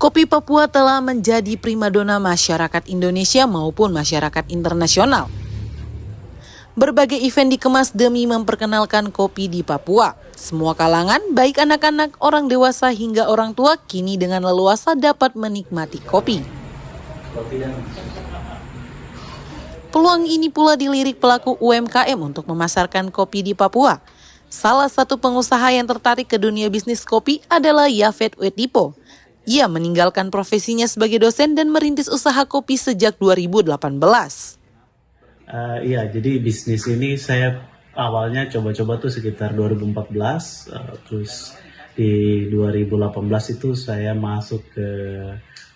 Kopi Papua telah menjadi primadona masyarakat Indonesia maupun masyarakat internasional. Berbagai event dikemas demi memperkenalkan kopi di Papua. Semua kalangan, baik anak-anak, orang dewasa hingga orang tua, kini dengan leluasa dapat menikmati kopi. Peluang ini pula dilirik pelaku UMKM untuk memasarkan kopi di Papua. Salah satu pengusaha yang tertarik ke dunia bisnis kopi adalah Yafet Wetipo. Ia meninggalkan profesinya sebagai dosen dan merintis usaha kopi sejak 2018. Iya, jadi bisnis ini saya awalnya coba-coba tuh sekitar 2014, terus di 2018 itu saya masuk ke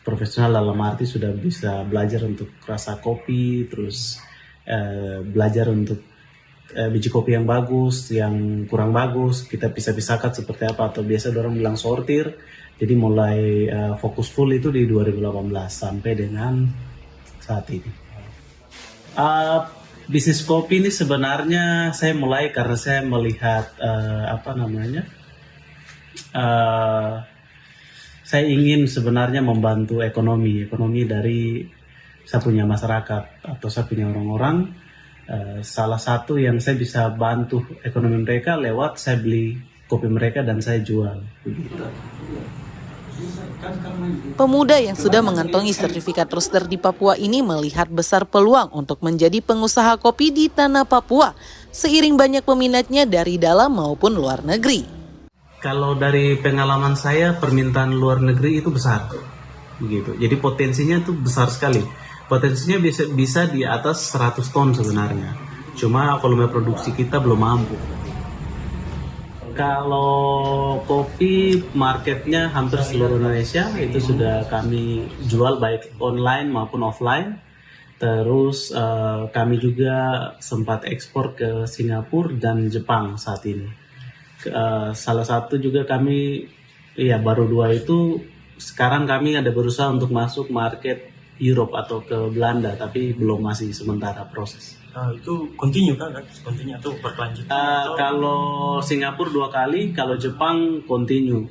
profesional dalam arti sudah bisa belajar untuk rasa kopi, terus belajar untuk biji kopi yang bagus, yang kurang bagus, kita bisa pisahkan seperti apa, atau biasa orang bilang sortir. Jadi mulai fokus full itu di 2018 sampai dengan saat ini. Bisnis kopi ini sebenarnya saya mulai karena saya melihat saya ingin sebenarnya membantu ekonomi dari saya punya masyarakat atau saya punya orang-orang. Salah satu yang saya bisa bantu ekonomi mereka lewat saya beli kopi mereka dan saya jual begitu. Pemuda yang sudah mengantongi sertifikat roaster di Papua ini melihat besar peluang untuk menjadi pengusaha kopi di tanah Papua, seiring banyak peminatnya dari dalam maupun luar negeri. Kalau dari pengalaman saya, permintaan luar negeri itu besar, begitu. Jadi potensinya itu besar sekali. Potensinya bisa di atas 100 ton sebenarnya. Cuma volume produksi kita belum mampu. Kalau kopi marketnya hampir seluruh Indonesia itu sudah kami jual baik online maupun offline. Terus kami juga sempat ekspor ke Singapura dan Jepang saat ini. Salah satu juga kami, baru 2 itu, sekarang kami ada berusaha untuk masuk market Europe atau ke Belanda, tapi belum, masih sementara proses. Itu continue kan? Continue atau berlanjut? Kalau Singapura 2 kali, kalau Jepang continue.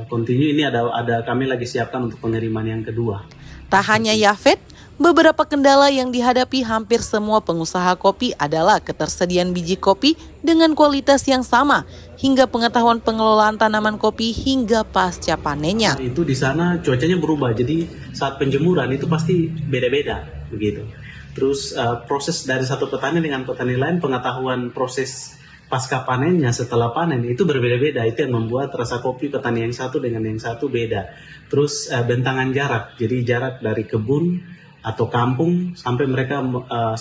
Continue ini ada kami lagi siapkan untuk pengiriman yang kedua. Tak hanya Yafet, beberapa kendala yang dihadapi hampir semua pengusaha kopi adalah ketersediaan biji kopi dengan kualitas yang sama, hingga pengetahuan pengelolaan tanaman kopi hingga pasca panennya. Itu di sana cuacanya berubah, jadi saat penjemuran itu pasti beda-beda begitu. Terus proses dari satu petani dengan petani lain, pengetahuan proses pasca panennya setelah panen itu berbeda-beda. Itu yang membuat rasa kopi petani yang satu dengan yang satu beda. Terus bentangan jarak, jadi jarak dari kebun atau kampung sampai mereka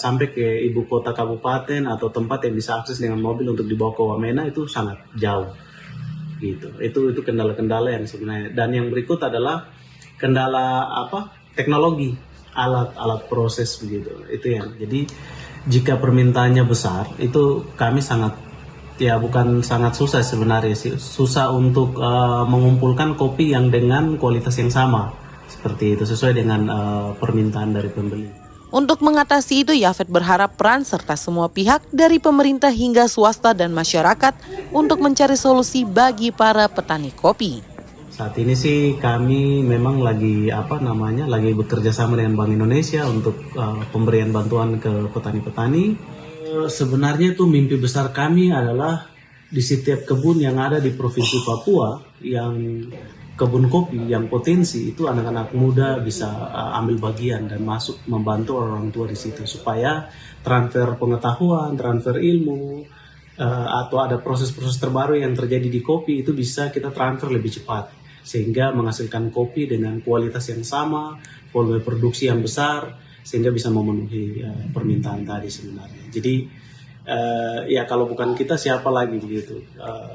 sampai ke ibu kota kabupaten atau tempat yang bisa akses dengan mobil untuk dibawa ke Wamena itu sangat jauh gitu. Itu kendala-kendala yang sebenarnya. Dan yang berikut adalah kendala teknologi, alat proses begitu. Itu yang jadi jika permintaannya besar itu kami bukan sangat susah sebenarnya sih, susah untuk mengumpulkan kopi yang dengan kualitas yang sama seperti itu, sesuai dengan permintaan dari pembeli. Untuk mengatasi itu, Yafet berharap peran serta semua pihak dari pemerintah hingga swasta dan masyarakat untuk mencari solusi bagi para petani kopi. Saat ini sih kami memang lagi bekerja sama dengan Bank Indonesia untuk pemberian bantuan ke petani-petani. Sebenarnya itu mimpi besar kami adalah di setiap kebun yang ada di Provinsi Papua, yang kebun kopi yang potensi itu anak-anak muda bisa ambil bagian dan masuk membantu orang tua di situ, supaya transfer pengetahuan, transfer ilmu, atau ada proses-proses terbaru yang terjadi di kopi itu bisa kita transfer lebih cepat, sehingga menghasilkan kopi dengan kualitas yang sama, volume produksi yang besar, sehingga bisa memenuhi permintaan tadi sebenarnya. Jadi kalau bukan kita siapa lagi gitu.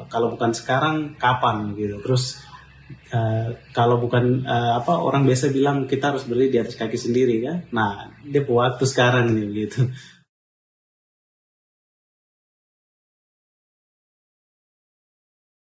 Kalau bukan sekarang kapan gitu. Terus kalau bukan orang biasa bilang kita harus berdiri di atas kaki sendiri kan. Nah, dia waktu sekarang nih gitu.